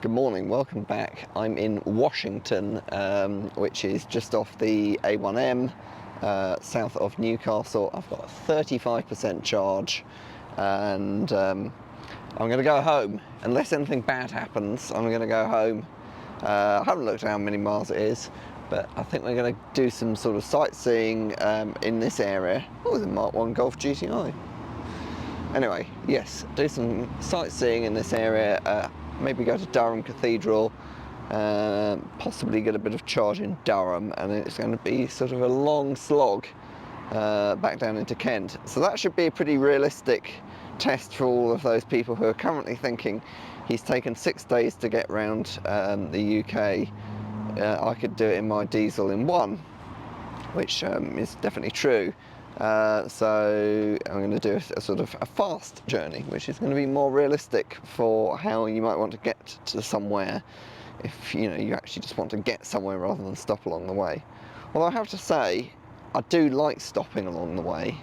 Good morning, welcome back. I'm in Washington, which is just off the A1M, south of Newcastle. I've got a 35% charge and I'm going to go home. Unless anything bad happens, I'm going to go home. I haven't looked at how many miles it is, but I think we're going to do some sort of sightseeing in this area. Oh, the Mark 1 Golf GTI. Anyway, yes, do some sightseeing in this area. Maybe go to Durham Cathedral, possibly get a bit of charge in Durham, and it's going to be sort of a long slog back down into Kent. So that should be a pretty realistic test for all of those people who are currently thinking he's taken 6 days to get round the UK. I could do it in my diesel in 1, which is definitely true. So I'm going to do a sort of a fast journey, which is going to be more realistic for how you might want to get to somewhere if you actually just want to get somewhere rather than stop along the way. Well, I have to say I do like stopping along the way.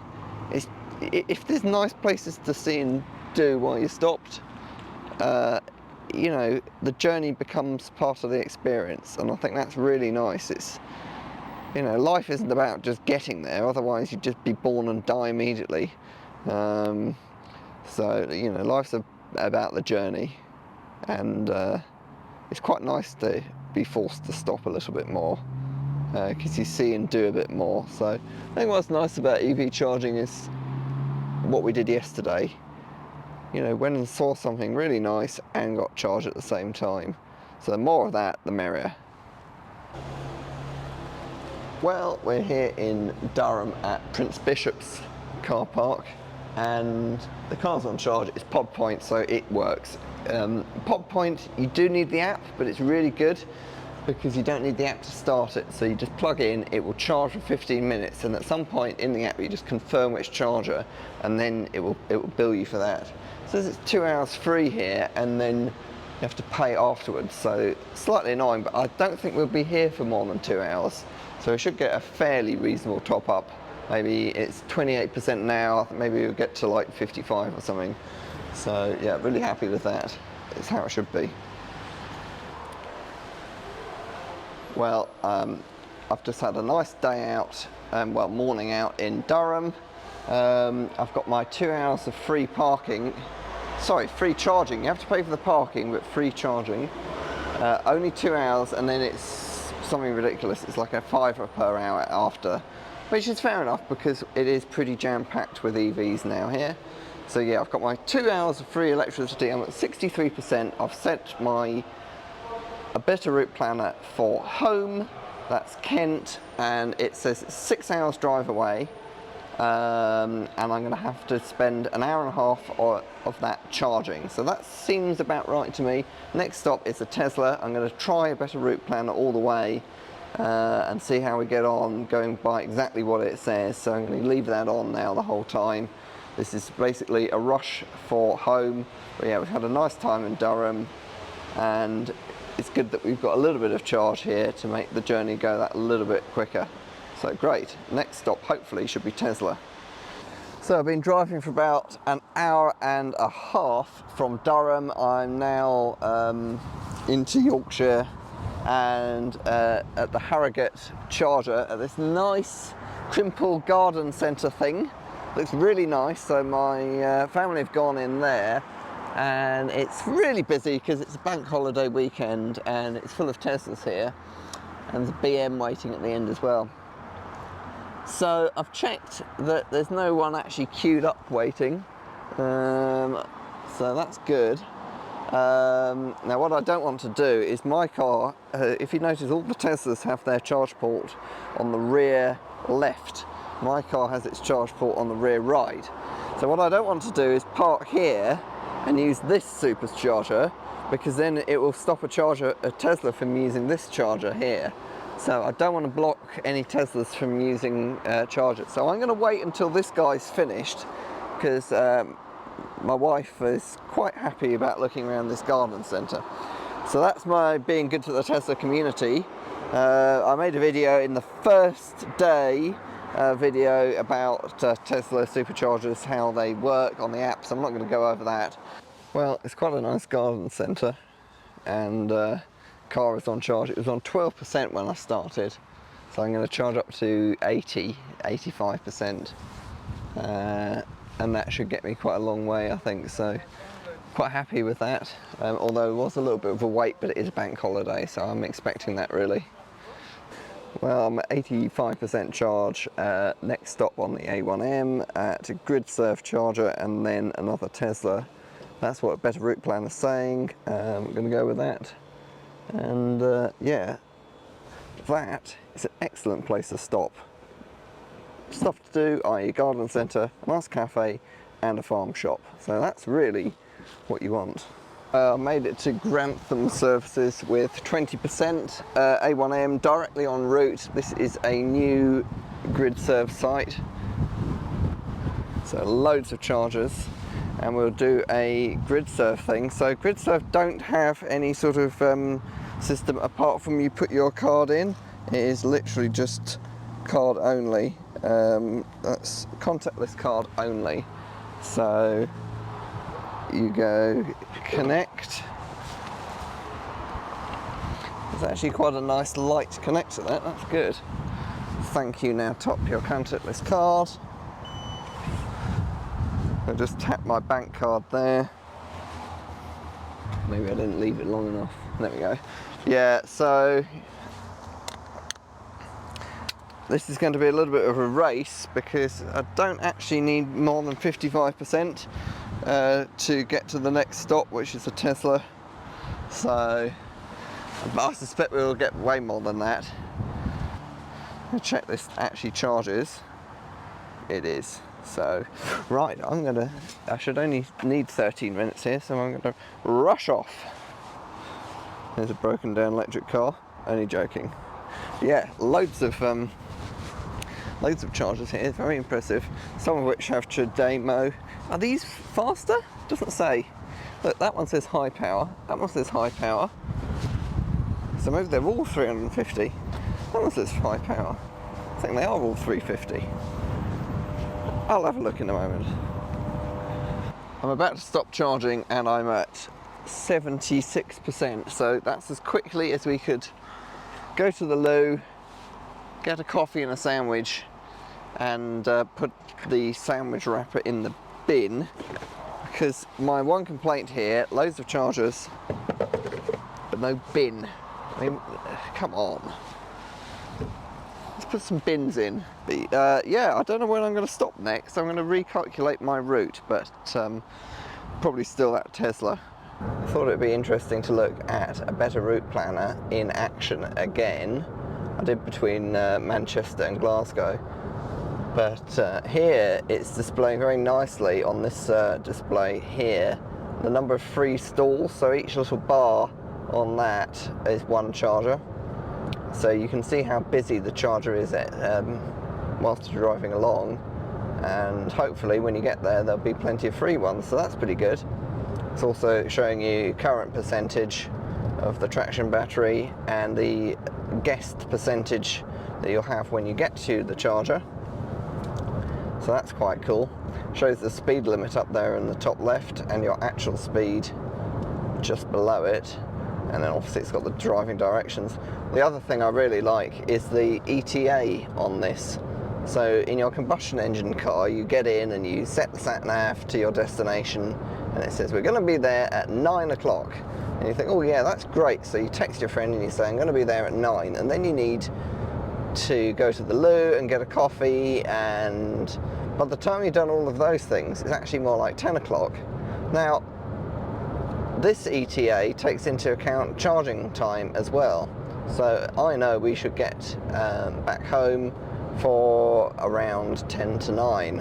If there's nice places to see and do while you're stopped, the journey becomes part of the experience, and I think that's really nice. Life isn't about just getting there, otherwise you'd just be born and die immediately. So, life's about the journey, and it's quite nice to be forced to stop a little bit more, because you see and do a bit more. So I think what's nice about EV charging is what we did yesterday. Went and saw something really nice and got charged at the same time. So the more of that, the merrier. Well, we're here in Durham at Prince Bishop's car park, and the car's on charge. It's Pod Point, so it works. Pod Point, you do need the app, but it's really good because you don't need the app to start it. So you just plug in, it will charge for 15 minutes, and at some point in the app you just confirm which charger, and then it will bill you for that. So it's 2 hours free here, and then you have to pay afterwards. So slightly annoying, but I don't think we'll be here for more than 2 hours. So we should get a fairly reasonable top up. Maybe it's 28% now, I think maybe we'll get to like 55 or something. So yeah, really happy with that. It's how it should be. Well, I've just had a nice day out, morning out in Durham. I've got my 2 hours of free charging. You have to pay for the parking, but free charging. Only 2 hours, and then it's something ridiculous. It's like a £5 per hour after, which is fair enough because it is pretty jam-packed with EVs now here. So yeah, I've got my 2 hours of free electricity. I'm at 63%. I've set a better route planner for home. That's Kent, and it says it's 6 hours drive away. And I'm going to have to spend an hour and a half of that charging. So that seems about right to me. Next stop is a Tesla. I'm going to try a better route planner all the way and see how we get on going by exactly what it says. So I'm going to leave that on now the whole time. This is basically a rush for home. But yeah, we've had a nice time in Durham, and it's good that we've got a little bit of charge here to make the journey go that little bit quicker. So great, next stop hopefully should be Tesla. So I've been driving for about an hour and a half from Durham. I'm now into Yorkshire and at the Harrogate charger at this nice Crimple garden centre thing. Looks really nice. So my family have gone in there, and it's really busy because it's a bank holiday weekend and it's full of Teslas here, and there's a BM waiting at the end as well. So I've checked that there's no one actually queued up waiting, so that's good. Now what I don't want to do is my car, if you notice all the Teslas have their charge port on the rear left. My car has its charge port on the rear right. So what I don't want to do is park here and use this supercharger, because then it will stop a Tesla from using this charger here. So I don't want to block any Teslas from using chargers. So I'm going to wait until this guy's finished, because my wife is quite happy about looking around this garden centre. So that's my being good to the Tesla community. I made a video in the first day video about Tesla superchargers, how they work on the app, so I'm not going to go over that. Well, it's quite a nice garden centre. and car is on charge. It was on 12% when I started, so I'm going to charge up to 85%, and that should get me quite a long way, I think. So quite happy with that, although it was a little bit of a wait, but it is a bank holiday, so I'm expecting that really. Well, I'm at 85% charge. Next stop on the A1M at a grid surf charger, and then another Tesla. That's what a better route plan is saying. I'm going to go with that. And yeah, that is an excellent place to stop. Stuff to do, i.e. garden centre, a nice cafe and a farm shop. So that's really what you want. I made it to Grantham services with 20%, A1M directly en route. This is a new grid serve site, so loads of chargers, and we'll do a grid serve thing. So grid serve don't have any sort of system apart from you put your card in. It is literally just card only. That's contactless card only. So you go connect. There's actually quite a nice light connector there, that's good. Thank you, now top your contactless card. I'll just tap my bank card there. Maybe I didn't leave it long enough. There we go. Yeah, so this is going to be a little bit of a race because I don't actually need more than 55%. To get to the next stop, which is a Tesla. So I suspect we'll get way more than that. I'll check this actually charges. It is. So right, I should only need 13 minutes here, so I'm going to rush off. There's a broken down electric car. Only joking. Yeah, loads of chargers here, very impressive. Some of which have Chademo. Are these faster? Doesn't say. Look, that one says high power, that one says high power. So maybe they're all 350. That one says high power. I think they are all 350. I'll have a look in a moment. I'm about to stop charging and I'm at 76%, so that's as quickly as we could go to the loo, get a coffee and a sandwich, and put the sandwich wrapper in the bin, because my one complaint here, loads of chargers but no bin. I mean, come on, let's put some bins in. But, yeah, I don't know when I'm going to stop next. I'm going to recalculate my route, but probably still at Tesla. I thought it'd be interesting to look at a better route planner in action again. I did between Manchester and Glasgow. But here it's displaying very nicely on this display here the number of free stalls, so each little bar on that is one charger, so you can see how busy the charger is whilst you're driving along, and hopefully when you get there there'll be plenty of free ones, so that's pretty good. It's also showing you current percentage of the traction battery and the guessed percentage that you'll have when you get to the charger. So that's quite cool. Shows the speed limit up there in the top left and your actual speed just below it, and then obviously it's got the driving directions. The other thing I really like is the ETA on this. So in your combustion engine car, you get in and you set the sat nav to your destination, and it says we're going to be there at 9 o'clock, and you think, oh yeah, that's great. So you text your friend and you say I'm going to be there at 9, and then you need to go to the loo and get a coffee, and by the time you've done all of those things, it's actually more like 10 o'clock. Now, this ETA takes into account charging time as well. So I know we should get back home for around 10 to 9,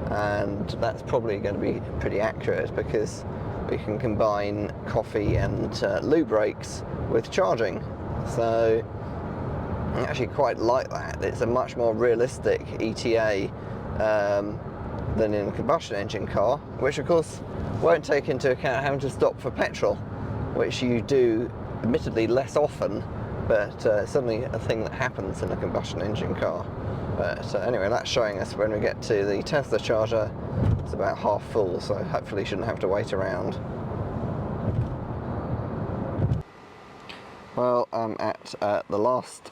and that's probably going to be pretty accurate because we can combine coffee and loo breaks with charging. So I actually quite like that. It's a much more realistic ETA than in a combustion engine car, which of course won't take into account having to stop for petrol, which you do admittedly less often, but certainly a thing that happens in a combustion engine car. But anyway, that's showing us when we get to the Tesla charger, it's about half full, so hopefully shouldn't have to wait around. Well, I'm at the last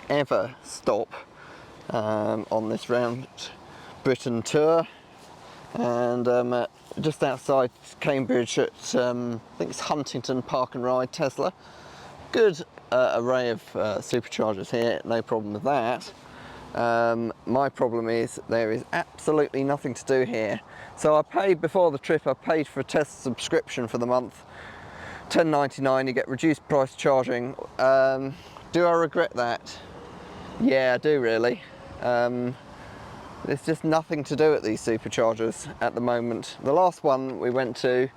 ever stop on this round Britain tour, and just outside Cambridge at I think it's Huntington Park and Ride Tesla. Good array of superchargers here, no problem with that. My problem is there is absolutely nothing to do here. So I paid before the trip, I paid for a Tesla subscription for the month, £10.99, you get reduced price charging. Do I regret that? Yeah, I do really. There's just nothing to do at these superchargers at the moment. The last one we went to,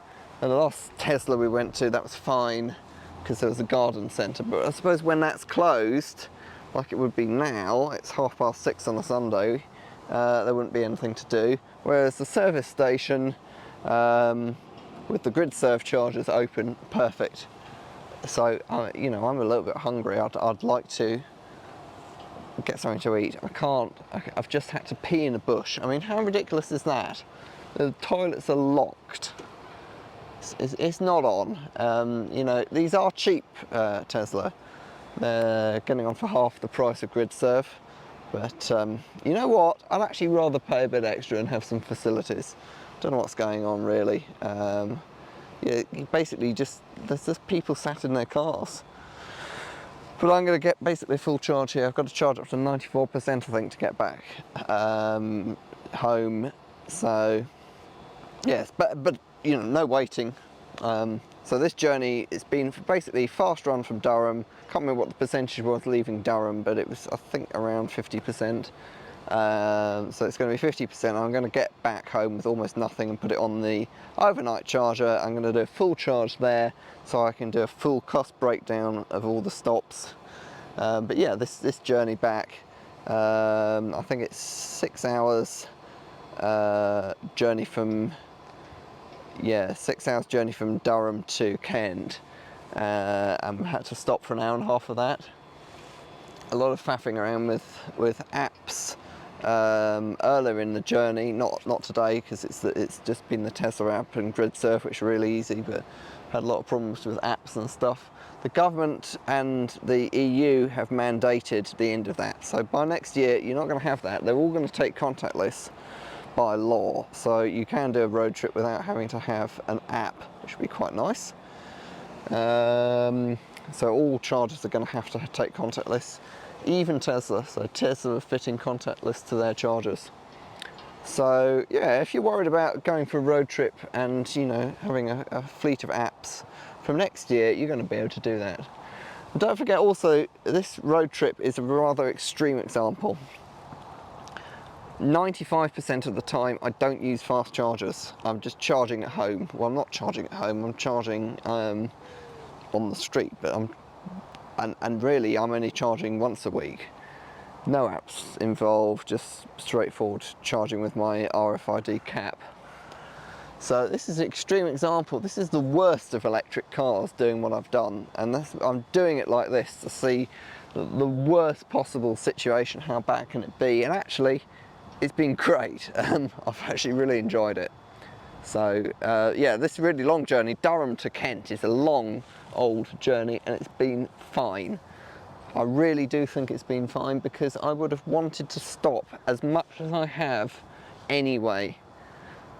and the last Tesla we went to, that was fine because there was a garden centre, but I suppose when that's closed, like it would be now, it's 6:30 on a Sunday, there wouldn't be anything to do. Whereas the service station, with the grid serve chargers open, perfect. So, you know, I'm a little bit hungry. I'd like to get something to eat. I can't. I've just had to pee in a bush. I mean, how ridiculous is that? The toilets are locked. It's not on. You know, these are cheap, Tesla. They're getting on for half the price of grid serve. But you know what? I'd actually rather pay a bit extra and have some facilities. Don't know what's going on really. Yeah, basically there's just people sat in their cars. But I'm going to get basically a full charge here. I've got to charge up to 94%, I think, to get back home. So yes, but you know, no waiting. So this journey, it's been basically fast run from Durham. Can't remember what the percentage was leaving Durham, but it was, I think, around 50%. So it's going to be 50%. I'm going to get back home with almost nothing and put it on the overnight charger. I'm going to do a full charge there so I can do a full cost breakdown of all the stops. But yeah, this journey back, I think it's 6 hours journey from 6 hours journey from Durham to Kent, and had to stop for an hour and a half of that. A lot of faffing around with apps earlier in the journey, not today because it's just been the Tesla app and grid surf, which are really easy, but had a lot of problems with apps and stuff. The government and the EU have mandated the end of that, so by next year you're not going to have that. They're all going to take contactless by law, so you can do a road trip without having to have an app, which would be quite nice. So all chargers are going to have to take contactless, even Tesla. So Tesla are fitting contactless to their chargers. So yeah, if you're worried about going for a road trip and, you know, having a fleet of apps, from next year you're going to be able to do that. And don't forget also, this road trip is a rather extreme example. 95% of the time I don't use fast chargers. I'm just charging at home. Well, I'm not charging at home, I'm charging on the street, but and really I'm only charging once a week. No apps involved, just straightforward charging with my RFID cap. So this is an extreme example. This is the worst of electric cars doing what I've done, and I'm doing it like this to see the worst possible situation. How bad can it be? And actually it's been great. I've actually really enjoyed it. So yeah, this really long journey, Durham to Kent, is a long old journey, and it's been fine. I really do think it's been fine, because I would have wanted to stop as much as I have anyway.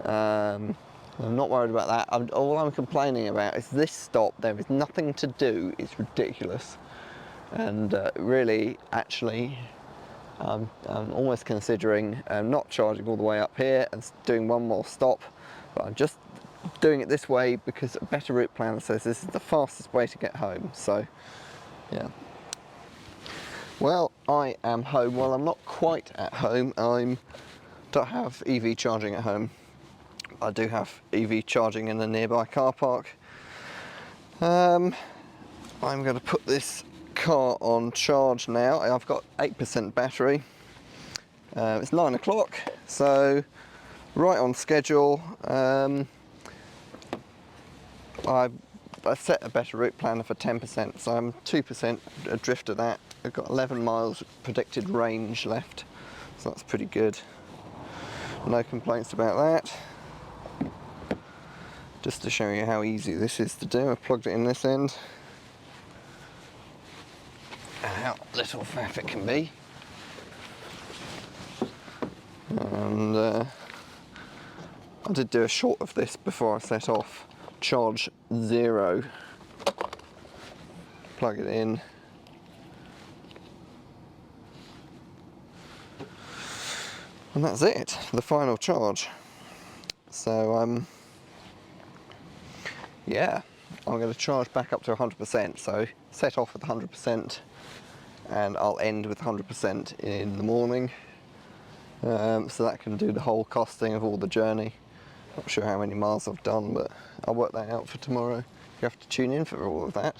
I'm not worried about that. All I'm complaining about is this stop. There is nothing to do. It's ridiculous. And really, actually, I'm almost considering not charging all the way up here and doing one more stop, but I'm just doing it this way because a better route planner says this is the fastest way to get home. So yeah, well, I am home. Well, I'm not quite at home. I don't have EV charging at home. I do have EV charging in a nearby car park. I'm going to put this car on charge now. I've got 8% battery. It's 9 o'clock, so right on schedule. I set a better route planner for 10%, so I'm 2% adrift of that. I've got 11 miles predicted range left, so that's pretty good. No complaints about that. Just to show you how easy this is to do, I plugged it in this end. how little faff it can be. And I did do a short of this before I set off. Charge 0. Plug it in. And that's it, the final charge. So yeah, I'm going to charge back up to 100%. So set off with 100% and I'll end with 100% in the morning. So that can do the whole costing of all the journey. Not sure how many miles I've done, but I'll work that out for tomorrow. You have to tune in for all of that.